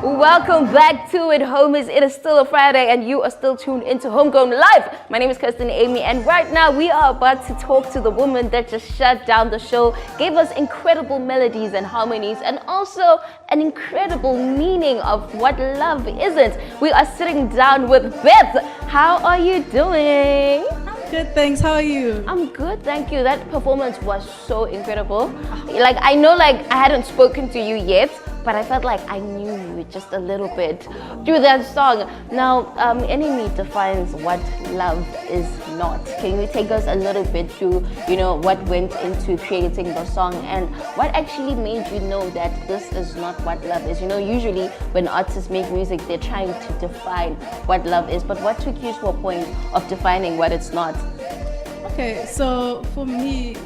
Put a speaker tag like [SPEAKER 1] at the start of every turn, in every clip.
[SPEAKER 1] Welcome back to it, homies. It is still a Friday and you are still tuned into Homegrown Live. My name is Kirsty and Amy, and right now we are about to talk to the woman that just shut down the show, gave us incredible melodies and harmonies, and also an incredible meaning of what love isn't. We are sitting down with Bethe. How are you doing?
[SPEAKER 2] Good, thanks. How are you?
[SPEAKER 1] I'm good, thank you. That performance was so incredible. Like, I know, like, I hadn't spoken to you yet, but I felt like I knew you just a little bit through that song. Now, Enemy defines what love is not. Can you take us a little bit through, what went into creating the song and what actually made you know that this is not what love is? Usually when artists make music, they're trying to define what love is, but what took you to a point of defining what it's not?
[SPEAKER 2] Okay, so for me,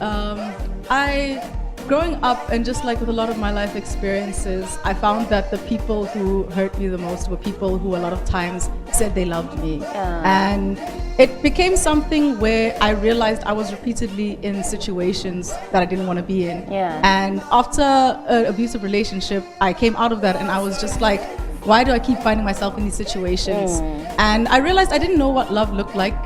[SPEAKER 2] growing up and just like with a lot of my life experiences, I found that the people who hurt me the most were people who a lot of times said they loved me. And it became something where I realized I was repeatedly in situations that I didn't want to be in. And after an abusive relationship, I came out of that and I was just like, why do I keep finding myself in these situations? And I realized I didn't know what love looked like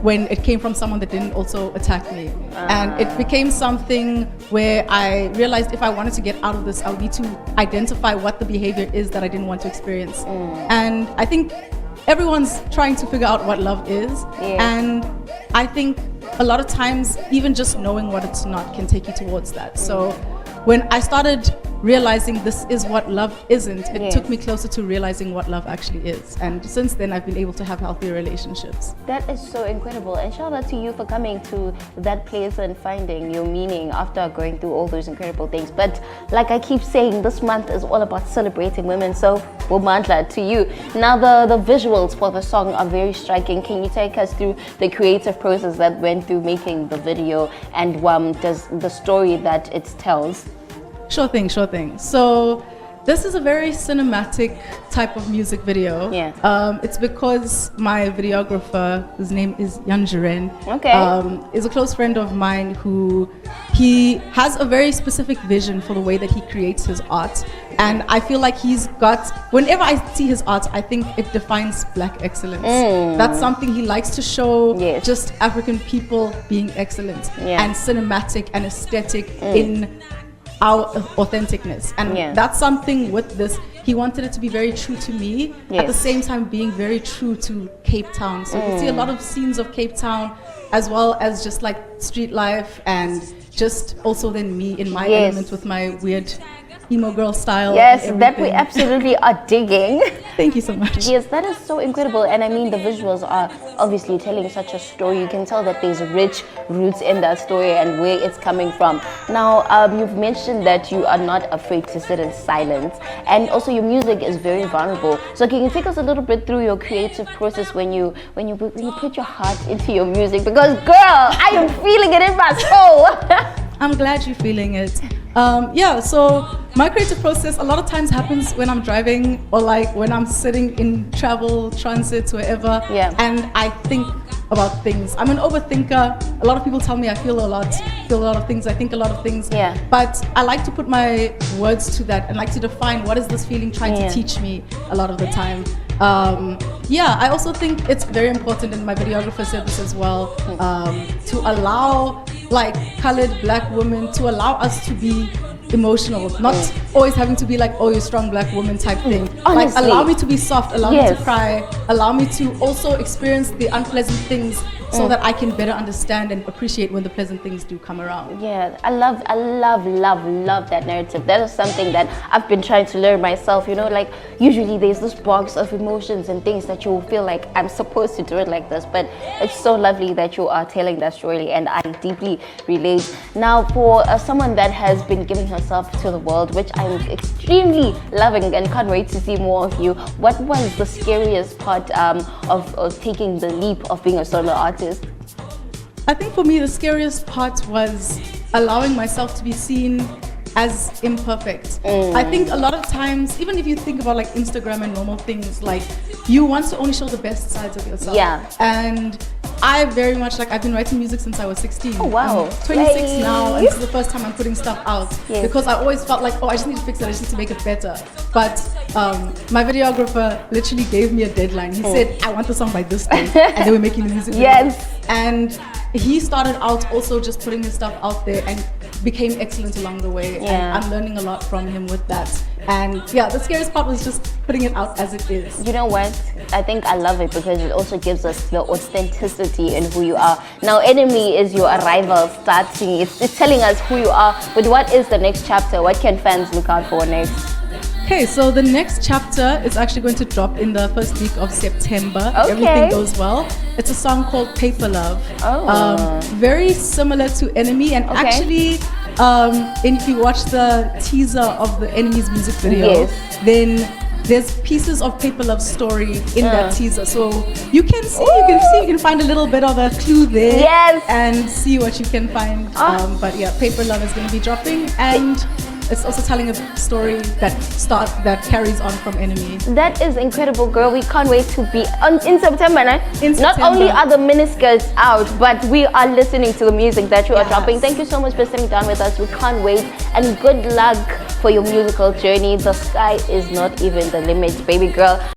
[SPEAKER 2] when it came from someone that didn't also attack me. And it became something where I realized if I wanted to get out of this, I would need to identify what the behavior is that I didn't want to experience. And I think everyone's trying to figure out what love is. And I think a lot of times, even just knowing what it's not can take you towards that. So when I started realizing this is what love isn't, it took me closer to realizing what love actually is. And since then, I've been able to have healthier relationships.
[SPEAKER 1] That is so incredible. And shout out to you for coming to that place and finding your meaning after going through all those incredible things. But like I keep saying, this month is all about celebrating women. So, Womandla, to you. Now, the visuals for the song are very striking. Can you take us through the creative process that went through making the video and does the story that it tells?
[SPEAKER 2] Sure thing. So this is a very cinematic type of music video. It's because my videographer, his name is Yanjiren, is a close friend of mine he has a very specific vision for the way that he creates his art. And I feel like whenever I see his art, I think it defines Black excellence. That's something he likes to show, just African people being excellent and cinematic and aesthetic in our authenticness. And that's something with this, he wanted it to be very true to me, at the same time being very true to Cape Town. So you can see a lot of scenes of Cape Town, as well as just like street life, and just also then me in my element with my weird emo girl style.
[SPEAKER 1] Yes, that we absolutely are digging.
[SPEAKER 2] Thank you so much.
[SPEAKER 1] Yes, that is so incredible. And I mean, the visuals are obviously telling such a story. You can tell that there's rich roots in that story and where it's coming from. Now, you've mentioned that you are not afraid to sit in silence, and also your music is very vulnerable. So can you take us a little bit through your creative process when you put your heart into your music? Because girl, I am feeling it in my soul.
[SPEAKER 2] I'm glad you're feeling it. So my creative process a lot of times happens when I'm driving or like when I'm sitting in travel, transit, wherever, and I think about things. I'm an overthinker. A lot of people tell me I feel a lot of things, I think a lot of things, but I like to put my words to that and like to define what is this feeling trying to teach me a lot of the time. I also think it's very important, and my videographer said this as well, to allow like colored Black women, to allow us to be emotional, not always having to be like, oh, you're a strong Black woman type thing. Like, allow me to be soft, allow me to cry, allow me to also experience the unpleasant things so that I can better understand and appreciate when the pleasant things do come around.
[SPEAKER 1] Yeah, I love that narrative. That is something that I've been trying to learn myself. Like usually there's this box of emotions and things that you feel like I'm supposed to do it like this, but it's so lovely that you are telling that story, and I deeply relate. Now, for someone that has been giving herself to the world, which I'm extremely loving and can't wait to see more of you, what was the scariest part of taking the leap of being a solo artist?
[SPEAKER 2] I think for me the scariest part was allowing myself to be seen as imperfect. I think a lot of times, even if you think about like Instagram and normal things, like you want to only show the best sides of yourself. And I very much like, I've been writing music since I was 16.
[SPEAKER 1] Oh, wow.
[SPEAKER 2] I'm 26
[SPEAKER 1] Yay.
[SPEAKER 2] now, and this is the first time I'm putting stuff out.
[SPEAKER 1] Yes.
[SPEAKER 2] Because I always felt like, oh, I just need to fix it, I just need to make it better. But my videographer literally gave me a deadline. He said, I want the song by this day, and they were making the music video.
[SPEAKER 1] Yes.
[SPEAKER 2] And he started out also just putting his stuff out there and became excellent along the way.
[SPEAKER 1] Yeah.
[SPEAKER 2] And I'm learning a lot from him with that. And yeah, the scariest part was just putting it out as it is.
[SPEAKER 1] You know what? I think I love it because it also gives us the authenticity in who you are. Now, Enemy is your arrival starting. It's telling us who you are. But what is the next chapter? What can fans look out for next?
[SPEAKER 2] Okay, so the next chapter is actually going to drop in the first week of September.
[SPEAKER 1] Okay.
[SPEAKER 2] Everything goes well. It's a song called Paper Love.
[SPEAKER 1] Oh.
[SPEAKER 2] Very similar to Enemy, and
[SPEAKER 1] Okay.
[SPEAKER 2] actually, if you watch the teaser of the Enemy's music video,
[SPEAKER 1] Yes.
[SPEAKER 2] then there's pieces of Paper Love's story in that teaser. So you can see, you can find a little bit of a clue there.
[SPEAKER 1] Yes.
[SPEAKER 2] And see what you can find. But yeah, Paper Love is going to be dropping, and it's also telling a story that carries on from Enemy.
[SPEAKER 1] That is incredible, girl. We can't wait to be in September. Right?
[SPEAKER 2] In
[SPEAKER 1] Not
[SPEAKER 2] September.
[SPEAKER 1] only are the miniskirts out, but we are listening to the music that you are
[SPEAKER 2] Yes.
[SPEAKER 1] dropping. Thank you so much for sitting down with us. We can't wait. And good luck for your musical journey. The sky is not even the limit, baby girl.